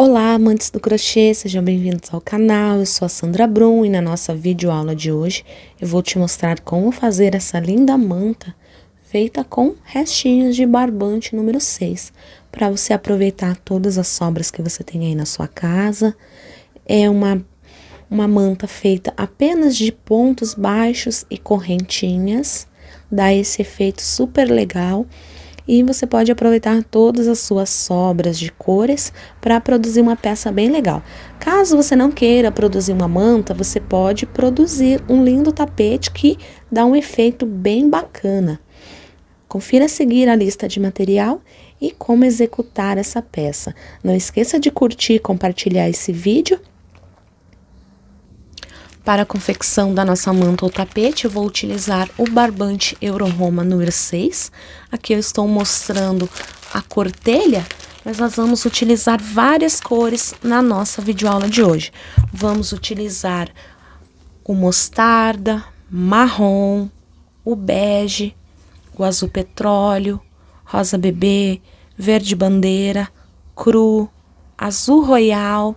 Olá, amantes do crochê, sejam bem-vindos ao canal. Eu sou a Sandra Brum e na nossa videoaula de hoje eu vou te mostrar como fazer essa linda manta feita com restinhos de barbante número 6, para você aproveitar todas as sobras que você tem aí na sua casa. É uma manta feita apenas de pontos baixos e correntinhas, dá esse efeito super legal. E você pode aproveitar todas as suas sobras de cores para produzir uma peça bem legal. Caso você não queira produzir uma manta, você pode produzir um lindo tapete que dá um efeito bem bacana. Confira a seguir a lista de material e como executar essa peça. Não esqueça de curtir e compartilhar esse vídeo. Para a confecção da nossa manta ou tapete, eu vou utilizar o barbante Euro-Roma número 6. Aqui eu estou mostrando a cor telha, mas nós vamos utilizar várias cores na nossa videoaula de hoje. Vamos utilizar o mostarda, marrom, o bege, o azul petróleo, rosa bebê, verde bandeira, cru, azul royal,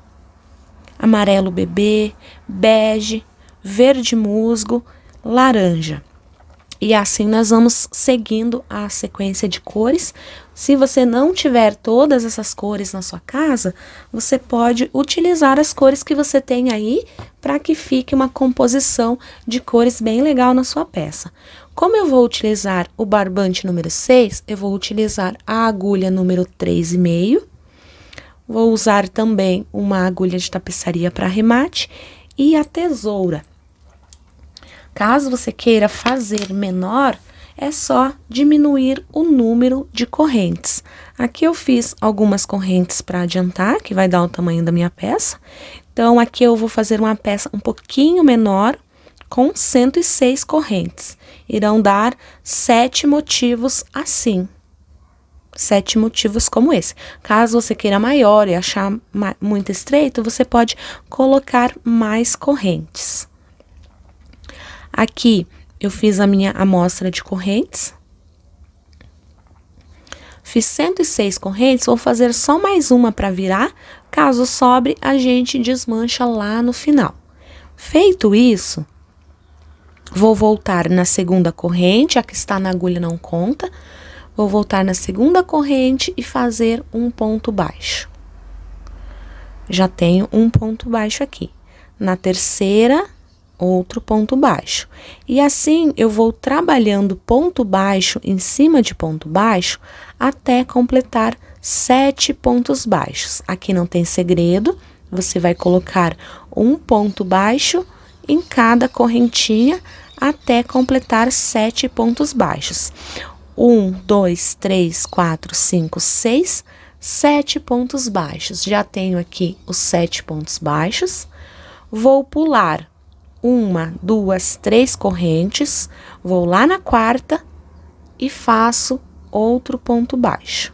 amarelo bebê, bege, verde musgo, laranja. E assim nós vamos seguindo a sequência de cores. Se você não tiver todas essas cores na sua casa, você pode utilizar as cores que você tem aí para que fique uma composição de cores bem legal na sua peça. Como eu vou utilizar o barbante número 6, eu vou utilizar a agulha número 3,5. Vou usar também uma agulha de tapeçaria para arremate e a tesoura. Caso você queira fazer menor, é só diminuir o número de correntes. Aqui eu fiz algumas correntes para adiantar, que vai dar o tamanho da minha peça. Então, aqui eu vou fazer uma peça um pouquinho menor, com 106 correntes. Irão dar 7 motivos assim. 7 motivos como esse. Caso você queira maior e achar muito estreito, você pode colocar mais correntes. Aqui eu fiz a minha amostra de correntes. Fiz 106 correntes, vou fazer só mais uma para virar. Caso sobre, a gente desmancha lá no final. Feito isso, vou voltar na segunda corrente, a que está na agulha não conta. Vou voltar na segunda corrente e fazer um ponto baixo. Já tenho um ponto baixo aqui. Na terceira, outro ponto baixo. E assim, eu vou trabalhando ponto baixo em cima de ponto baixo até completar 7 pontos baixos. Aqui não tem segredo, você vai colocar um ponto baixo em cada correntinha até completar 7 pontos baixos. 1, 2, 3, 4, 5, 6, 7 pontos baixos. Já tenho aqui os 7 pontos baixos. Vou pular 1, 2, 3 correntes, vou lá na quarta e faço outro ponto baixo.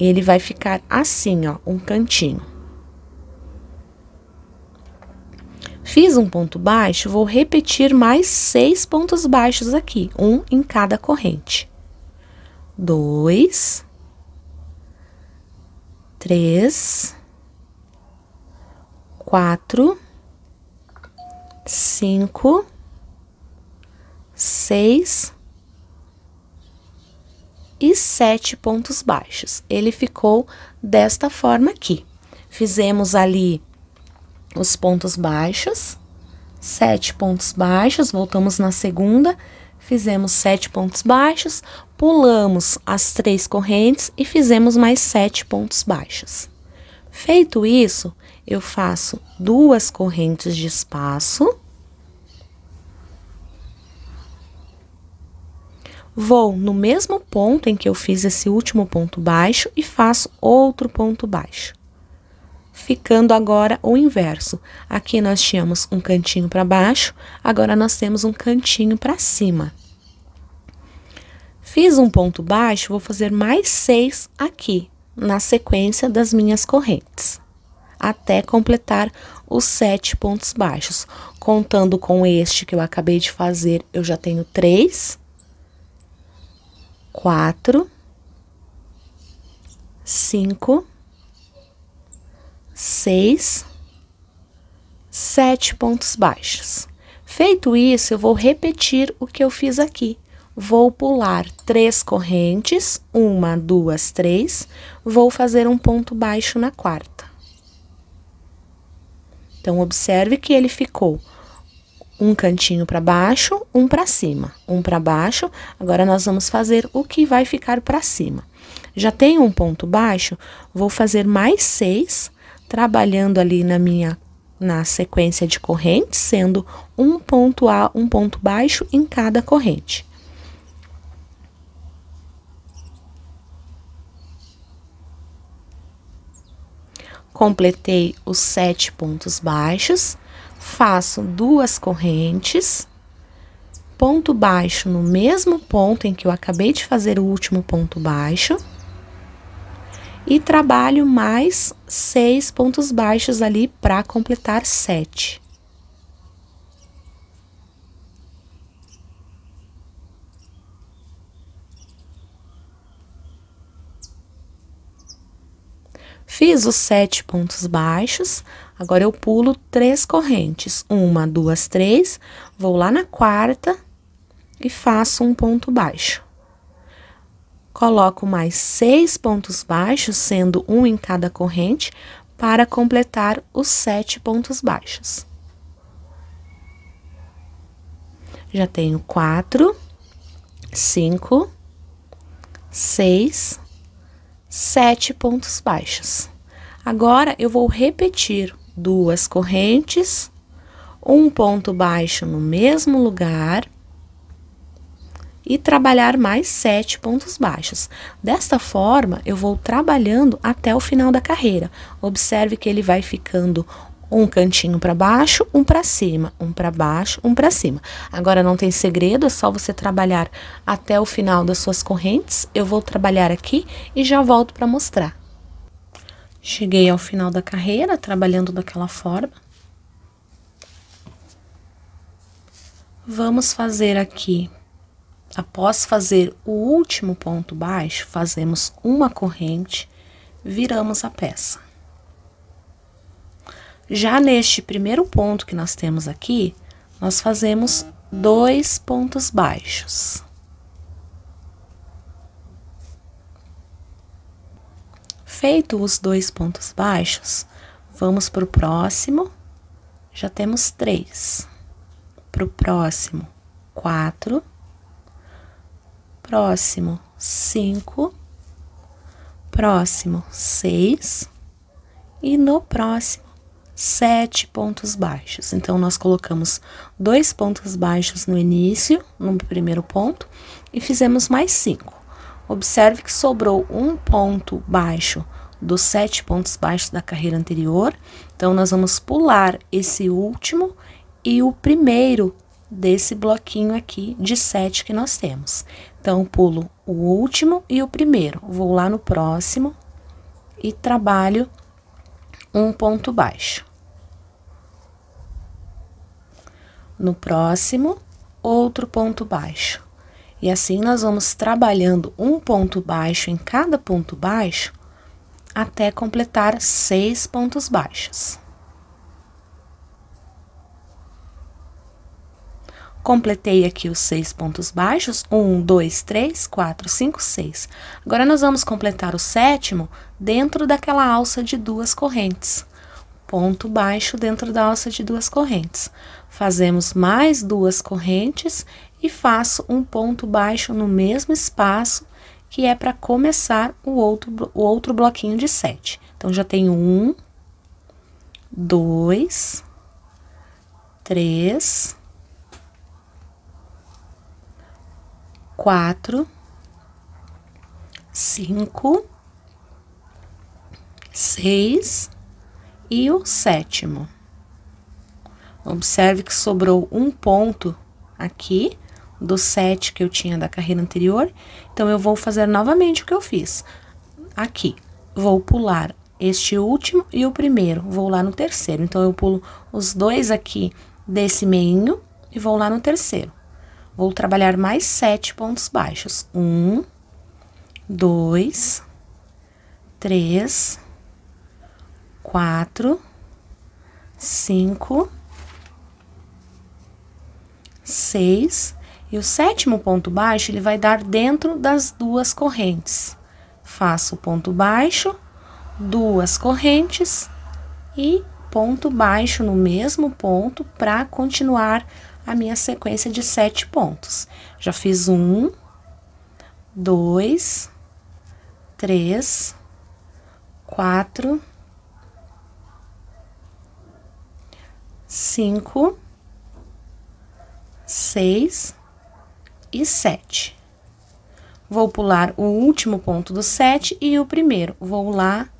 Ele vai ficar assim, ó, um cantinho. Fiz um ponto baixo, vou repetir mais 6 pontos baixos aqui, um em cada corrente. 2, 3, 4, 5, 6 e 7 pontos baixos. Ele ficou desta forma aqui. Fizemos ali os pontos baixos, 7 pontos baixos, voltamos na segunda, fizemos 7 pontos baixos, pulamos as 3 correntes e fizemos mais 7 pontos baixos. Feito isso, eu faço 2 correntes de espaço, vou no mesmo ponto em que eu fiz esse último ponto baixo e faço outro ponto baixo. Ficando agora o inverso. Aqui nós tínhamos um cantinho para baixo, agora nós temos um cantinho para cima. Fiz um ponto baixo, vou fazer mais 6 aqui, na sequência das minhas correntes, até completar os 7 pontos baixos. Contando com este que eu acabei de fazer, eu já tenho 3, 4, 5, 6, 7 pontos baixos. Feito isso, eu vou repetir o que eu fiz aqui. Vou pular 3 correntes, 1, 2, 3, vou fazer um ponto baixo na quarta. Então, observe que ele ficou um cantinho para baixo, um para cima, um para baixo. Agora, nós vamos fazer o que vai ficar para cima. Já tenho um ponto baixo, vou fazer mais 6, trabalhando ali na sequência de correntes, sendo um ponto baixo em cada corrente. Completei os 7 pontos baixos, faço 2 correntes, ponto baixo no mesmo ponto em que eu acabei de fazer o último ponto baixo, e trabalho mais 6 pontos baixos ali para completar 7. Fiz os 7 pontos baixos, agora eu pulo 3 correntes, 1, 2, 3, vou lá na quarta e faço um ponto baixo. Coloco mais 6 pontos baixos, sendo um em cada corrente, para completar os 7 pontos baixos. Já tenho 4, 5, 6, 7 pontos baixos. Agora, eu vou repetir 2 correntes, um ponto baixo no mesmo lugar e trabalhar mais 7 pontos baixos. Desta forma, eu vou trabalhando até o final da carreira. Observe que ele vai ficando um cantinho para baixo, um para cima, um para baixo, um para cima. Agora, não tem segredo, é só você trabalhar até o final das suas correntes. Eu vou trabalhar aqui e já volto para mostrar. Cheguei ao final da carreira, trabalhando daquela forma. Vamos fazer aqui, após fazer o último ponto baixo, fazemos uma corrente, viramos a peça. Já neste primeiro ponto que nós temos aqui, nós fazemos 2 pontos baixos. Feito os 2 pontos baixos, vamos para o próximo, já temos 3. Para o próximo, 4. Próximo, 5. Próximo, 6. E no próximo, 7 pontos baixos. Então, nós colocamos 2 pontos baixos no início, no primeiro ponto, e fizemos mais 5. Observe que sobrou um ponto baixo dos 7 pontos baixos da carreira anterior. Então, nós vamos pular esse último e o primeiro desse bloquinho aqui de 7 que nós temos. Então, pulo o último e o primeiro. Vou lá no próximo e trabalho um ponto baixo. No próximo, outro ponto baixo. E assim, nós vamos trabalhando um ponto baixo em cada ponto baixo até completar 6 pontos baixos. Completei aqui os 6 pontos baixos, 1, 2, 3, 4, 5, 6. Agora, nós vamos completar o 7º dentro daquela alça de 2 correntes. Ponto baixo dentro da alça de 2 correntes. Fazemos mais 2 correntes e faço um ponto baixo no mesmo espaço, que é para começar o outro bloquinho de 7. Então, já tenho 1, 2, 3, 4, 5, 6 e o 7º. Observe que sobrou um ponto aqui do 7 que eu tinha da carreira anterior. Então, eu vou fazer novamente o que eu fiz. Aqui, vou pular este último e o primeiro, vou lá no terceiro. Então, eu pulo os 2 aqui desse meinho e vou lá no terceiro. Vou trabalhar mais 7 pontos baixos. 1, 2, 3, 4, 5, 6, e o sétimo ponto baixo, ele vai dar dentro das duas correntes. Faço ponto baixo, duas correntes e ponto baixo no mesmo ponto para continuar a minha sequência de 7 pontos. Já fiz 1, 2, 3, 4, 5, 6 e 7. Vou pular o último ponto do 7 e o primeiro. Vou lá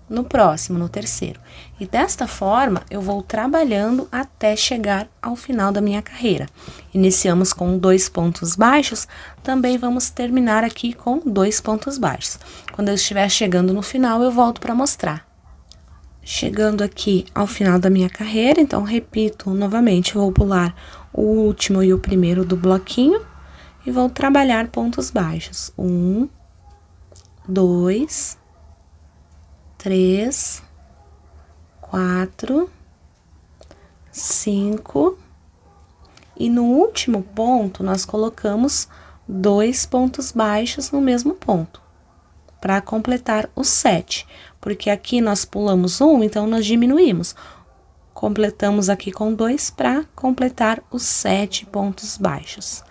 no próximo, no terceiro. E desta forma, eu vou trabalhando até chegar ao final da minha carreira. Iniciamos com 2 pontos baixos, também vamos terminar aqui com 2 pontos baixos. Quando eu estiver chegando no final, eu volto para mostrar. Chegando aqui ao final da minha carreira, então, repito novamente, eu vou pular o último e o primeiro do bloquinho e vou trabalhar pontos baixos. 1, 2, 3, 4, 5, e no último ponto, nós colocamos 2 pontos baixos no mesmo ponto, para completar os 7, porque aqui nós pulamos 1, então nós diminuímos. Completamos aqui com 2 para completar os 7 pontos baixos.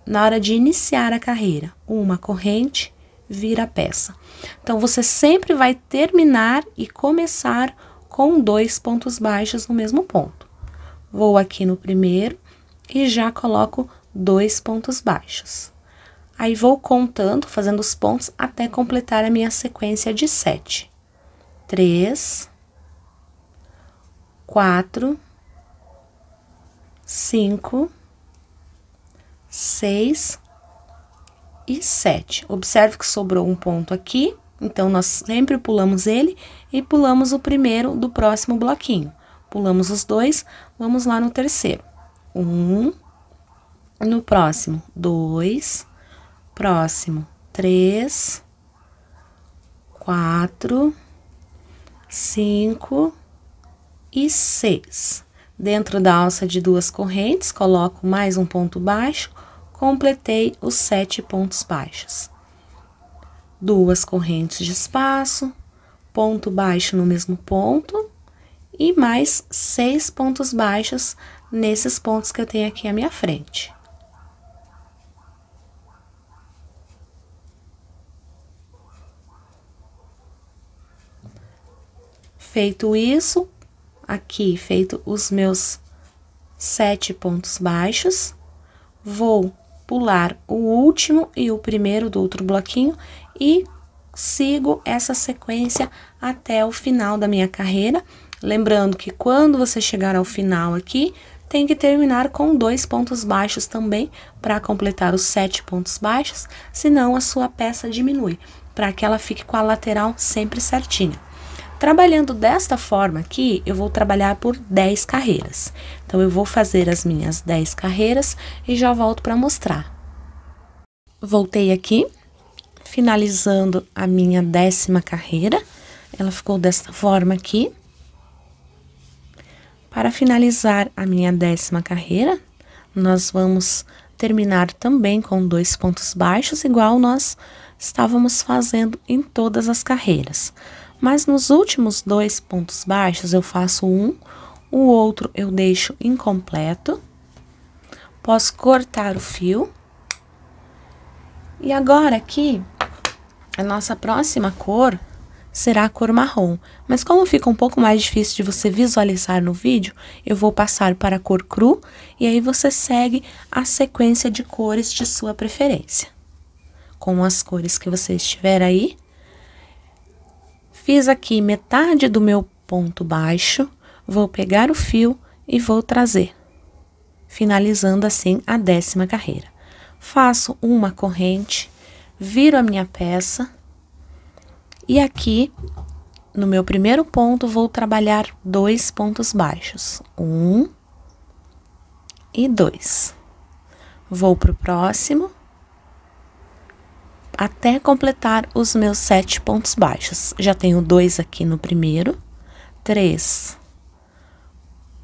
Na hora de iniciar a carreira, uma corrente, vira a peça. Então, você sempre vai terminar e começar com 2 pontos baixos no mesmo ponto. Vou aqui no primeiro e já coloco 2 pontos baixos. Aí, vou contando, fazendo os pontos até completar a minha sequência de 7. 3, 4, 5, 6 e 7. Observe que sobrou um ponto aqui, então nós sempre pulamos ele e pulamos o primeiro do próximo bloquinho. Pulamos os 2, vamos lá no terceiro. 1, no próximo 2, próximo 3, 4, 5 e 6. Dentro da alça de 2 correntes, coloco mais um ponto baixo, completei os 7 pontos baixos. 2 correntes de espaço, ponto baixo no mesmo ponto e mais 6 pontos baixos nesses pontos que eu tenho aqui à minha frente. Feito isso, aqui feito os meus 7 pontos baixos, vou pular o último e o primeiro do outro bloquinho e sigo essa sequência até o final da minha carreira. Lembrando que quando você chegar ao final aqui, tem que terminar com 2 pontos baixos também para completar os 7 pontos baixos, senão a sua peça diminui, para que ela fique com a lateral sempre certinha. Trabalhando desta forma aqui, eu vou trabalhar por 10 carreiras. Então, eu vou fazer as minhas 10 carreiras e já volto para mostrar. Voltei aqui, finalizando a minha 10ª carreira. Ela ficou desta forma aqui. Para finalizar a minha 10ª carreira, nós vamos terminar também com 2 pontos baixos, igual nós estávamos fazendo em todas as carreiras. Mas nos últimos 2 pontos baixos, eu faço um, o outro eu deixo incompleto. Posso cortar o fio. E agora aqui, a nossa próxima cor será a cor marrom. Mas como fica um pouco mais difícil de você visualizar no vídeo, eu vou passar para a cor cru e aí você segue a sequência de cores de sua preferência. Com as cores que você estiver aí. Fiz aqui metade do meu ponto baixo, vou pegar o fio e vou trazer, finalizando assim a 10ª carreira. Faço uma corrente, viro a minha peça e aqui, no meu primeiro ponto, vou trabalhar 2 pontos baixos, 1 e 2. Vou para o próximo, até completar os meus 7 pontos baixos. Já tenho 2 aqui no primeiro, 3,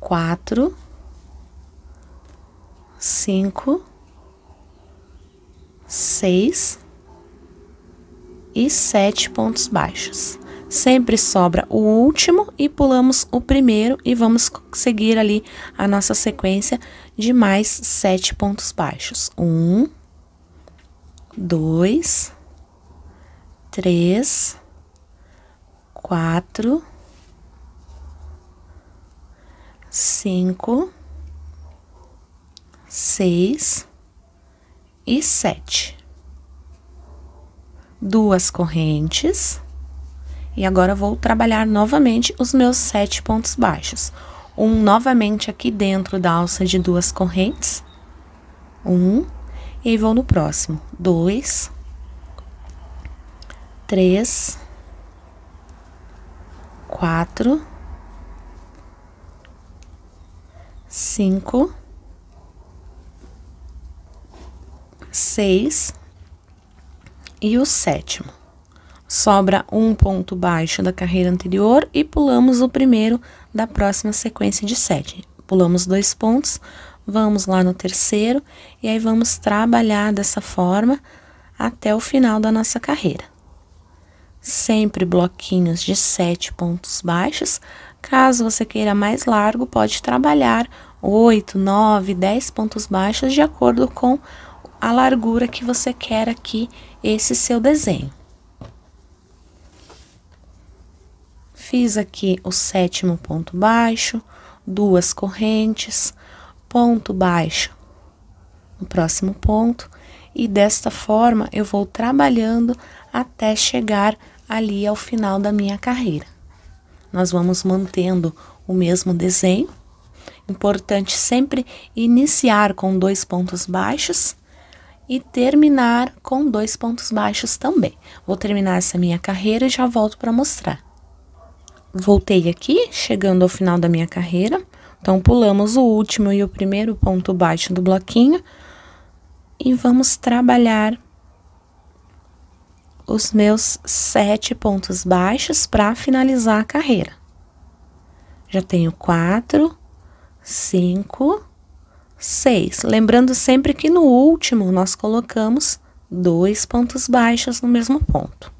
4, 5, 6 e 7 pontos baixos. Sempre sobra o último e pulamos o primeiro e vamos seguir ali a nossa sequência de mais 7 pontos baixos. 1, 2, 3, 4, 5, 6 e 7. 2 correntes. E agora vou trabalhar novamente os meus 7 pontos baixos. Um novamente aqui dentro da alça de 2 correntes. 1, e aí vou no próximo. 2, 3, 4, 5, 6 e o sétimo. Sobra um ponto baixo da carreira anterior e pulamos o primeiro da próxima sequência de 7. Pulamos 2 pontos, vamos lá no terceiro e aí vamos trabalhar dessa forma até o final da nossa carreira. Sempre bloquinhos de 7 pontos baixos. Caso você queira mais largo, pode trabalhar 8, 9, 10 pontos baixos de acordo com a largura que você quer aqui esse seu desenho. Fiz aqui o 7º ponto baixo, 2 correntes, ponto baixo no próximo ponto, e desta forma eu vou trabalhando até chegar ali ao final da minha carreira. Nós vamos mantendo o mesmo desenho. Importante sempre iniciar com 2 pontos baixos e terminar com 2 pontos baixos também. Vou terminar essa minha carreira e já volto para mostrar. Voltei aqui, chegando ao final da minha carreira. Então, pulamos o último e o primeiro ponto baixo do bloquinho. E vamos trabalhar os meus 7 pontos baixos para finalizar a carreira. Já tenho 4, 5, 6. Lembrando sempre que no último nós colocamos 2 pontos baixos no mesmo ponto,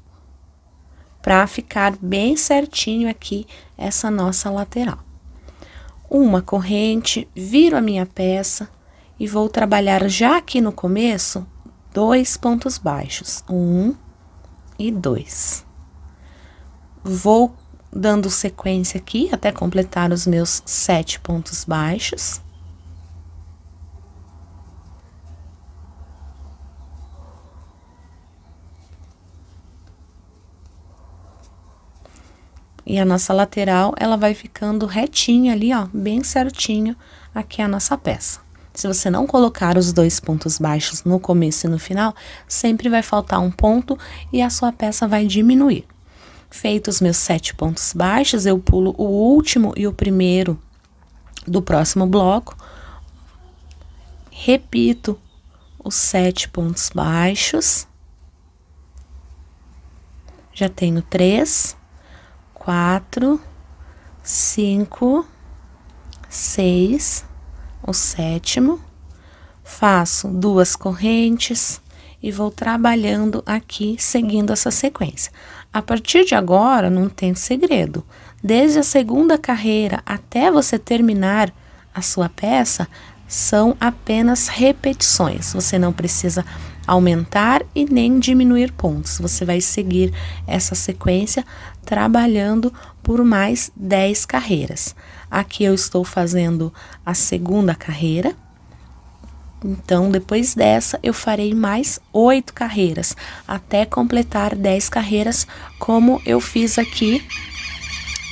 para ficar bem certinho aqui essa nossa lateral. Uma corrente, viro a minha peça e vou trabalhar já aqui no começo 2 pontos baixos, 1 e 2. Vou dando sequência aqui até completar os meus 7 pontos baixos. E a nossa lateral, ela vai ficando retinha ali, ó, bem certinho aqui a nossa peça. Se você não colocar os 2 pontos baixos no começo e no final, sempre vai faltar um ponto e a sua peça vai diminuir. Feitos os meus 7 pontos baixos, eu pulo o último e o primeiro do próximo bloco. Repito os 7 pontos baixos. Já tenho 3, 4, 5, 6, o sétimo. Faço 2 correntes e vou trabalhando aqui, seguindo essa sequência. A partir de agora, não tem segredo. Desde a segunda carreira até você terminar a sua peça, são apenas repetições. Você não precisa aumentar e nem diminuir pontos. Você vai seguir essa sequência trabalhando por mais 10 carreiras. Aqui eu estou fazendo a segunda carreira. Então, depois dessa, eu farei mais 8 carreiras, até completar 10 carreiras, como eu fiz aqui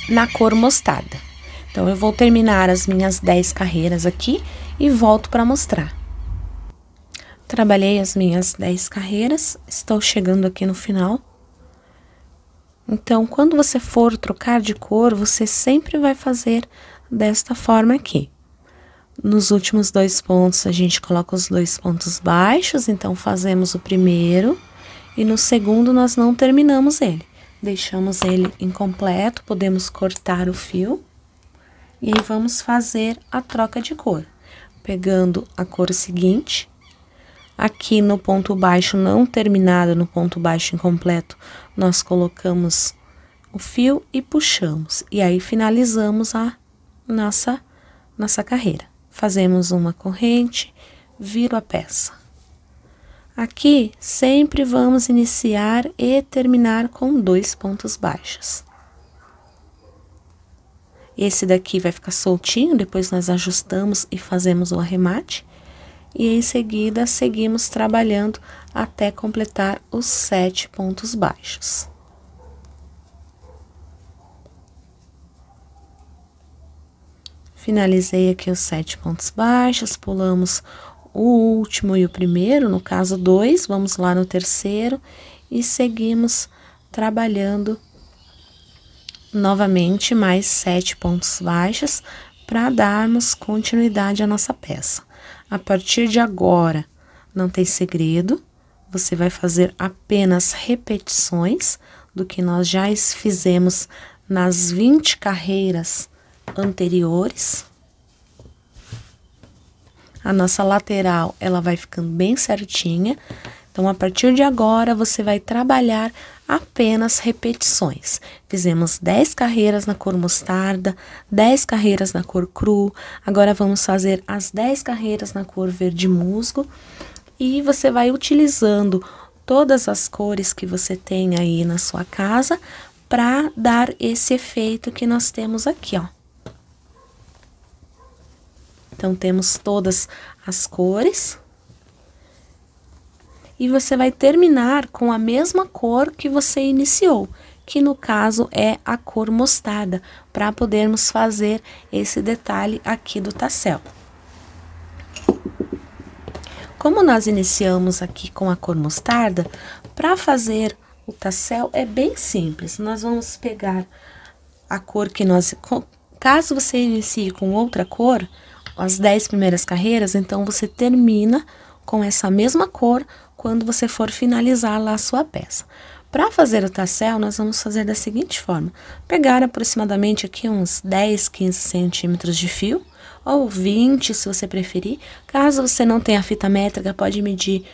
na cor mostarda. Então, eu vou terminar as minhas 10 carreiras aqui e volto para mostrar. Trabalhei as minhas 10 carreiras, estou chegando aqui no final. Então, quando você for trocar de cor, você sempre vai fazer desta forma aqui. Nos últimos 2 pontos, a gente coloca os 2 pontos baixos, então fazemos o primeiro, e no segundo nós não terminamos ele. deixamos ele incompleto, podemos cortar o fio. E aí, vamos fazer a troca de cor. Pegando a cor seguinte, aqui no ponto baixo não terminado, no ponto baixo incompleto, nós colocamos o fio e puxamos. E aí, finalizamos a nossa carreira. Fazemos uma corrente, viro a peça. Aqui, sempre vamos iniciar e terminar com 2 pontos baixos. Esse daqui vai ficar soltinho, depois nós ajustamos e fazemos o arremate. E em seguida, seguimos trabalhando até completar os 7 pontos baixos. Finalizei aqui os 7 pontos baixos, pulamos o último e o primeiro, no caso 2, vamos lá no terceiro e seguimos trabalhando novamente mais 7 pontos baixos para darmos continuidade à nossa peça. A partir de agora, não tem segredo, você vai fazer apenas repetições do que nós já fizemos nas 20 carreiras anteriores. A nossa lateral, ela vai ficando bem certinha. Então, a partir de agora, você vai trabalhar apenas repetições. Fizemos 10 carreiras na cor mostarda, 10 carreiras na cor cru. Agora, vamos fazer as 10 carreiras na cor verde musgo. E você vai utilizando todas as cores que você tem aí na sua casa para dar esse efeito que nós temos aqui, ó. Então, temos todas as cores. E você vai terminar com a mesma cor que você iniciou, que no caso é a cor mostarda, para podermos fazer esse detalhe aqui do tassel. Como nós iniciamos aqui com a cor mostarda, para fazer o tassel é bem simples. Nós vamos pegar a cor que nós... Caso você inicie com outra cor, as 10 primeiras carreiras, então você termina com essa mesma cor quando você for finalizar lá a sua peça. Para fazer o tassel, nós vamos fazer da seguinte forma: pegar aproximadamente aqui uns 10, 15 centímetros de fio, ou 20, se você preferir. Caso você não tenha fita métrica, pode medir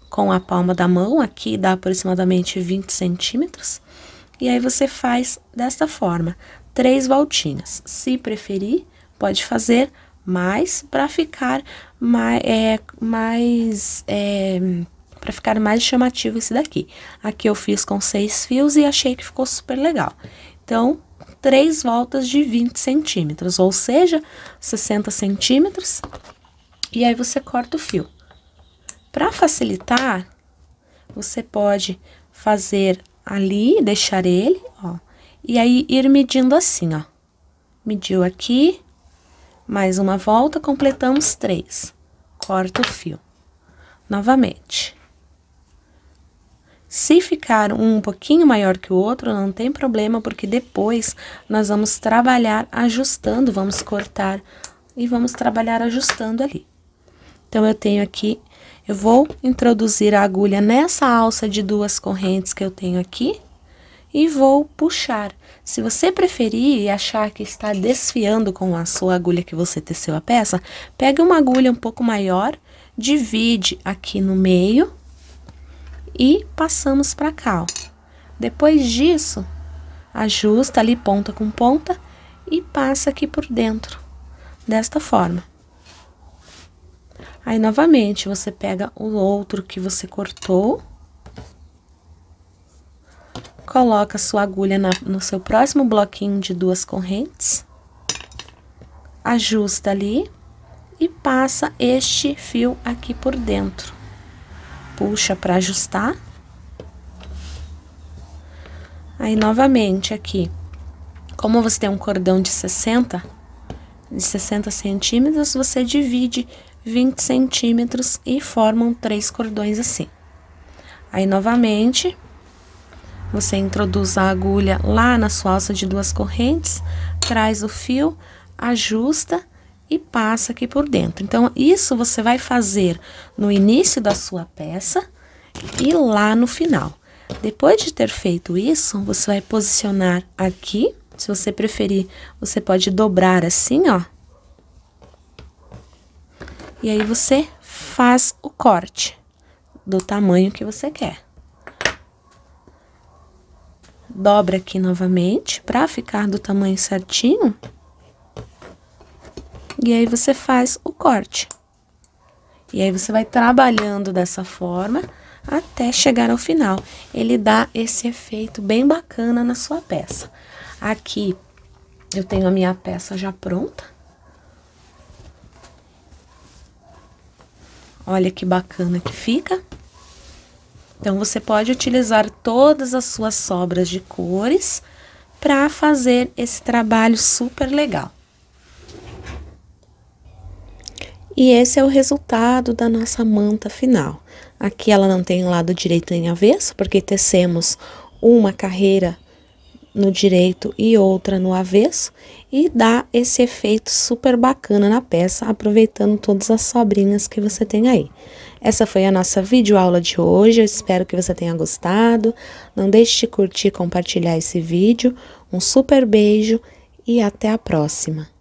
com a palma da mão, aqui dá aproximadamente 20 centímetros. E aí você faz desta forma, 3 voltinhas. Se preferir, pode fazer mais para ficar para ficar mais chamativo esse daqui. Aqui eu fiz com 6 fios e achei que ficou super legal. Então, 3 voltas de 20 centímetros, ou seja, 60 centímetros. E aí você corta o fio. Para facilitar, você pode fazer ali, deixar ele, ó. E aí ir medindo assim, ó. Mediu aqui, mais uma volta, completamos 3. Corta o fio. Novamente. Se ficar um pouquinho maior que o outro, não tem problema, porque depois nós vamos trabalhar ajustando, vamos cortar e vamos trabalhar ajustando ali. Então, eu tenho aqui, eu vou introduzir a agulha nessa alça de 2 correntes que eu tenho aqui e vou puxar. Se você preferir e achar que está desfiando com a sua agulha que você teceu a peça, pega uma agulha um pouco maior, divide aqui no meio e passamos para cá, ó. Depois disso, ajusta ali ponta com ponta e passa aqui por dentro, desta forma. Aí, novamente, você pega o outro que você cortou, coloca a sua agulha no seu próximo bloquinho de 2 correntes, ajusta ali e passa este fio aqui por dentro. Puxa para ajustar. Aí, novamente, aqui, como você tem um cordão de 60 centímetros, você divide 20 centímetros e formam 3 cordões assim. Aí, novamente, você introduz a agulha lá na sua alça de 2 correntes, traz o fio, ajusta e passa aqui por dentro. Então, isso você vai fazer no início da sua peça e lá no final. Depois de ter feito isso, você vai posicionar aqui. Se você preferir, você pode dobrar assim, ó. E aí, você faz o corte do tamanho que você quer. Dobra aqui novamente, pra ficar do tamanho certinho. E aí, você faz o corte. E aí, você vai trabalhando dessa forma até chegar ao final. Ele dá esse efeito bem bacana na sua peça. Aqui, eu tenho a minha peça já pronta. Olha que bacana que fica. Então, você pode utilizar todas as suas sobras de cores para fazer esse trabalho super legal. E esse é o resultado da nossa manta final. Aqui ela não tem lado direito nem avesso, porque tecemos uma carreira no direito e outra no avesso, e dá esse efeito super bacana na peça, aproveitando todas as sobrinhas que você tem aí. Essa foi a nossa videoaula de hoje, eu espero que você tenha gostado. Não deixe de curtir e compartilhar esse vídeo. Um super beijo e até a próxima!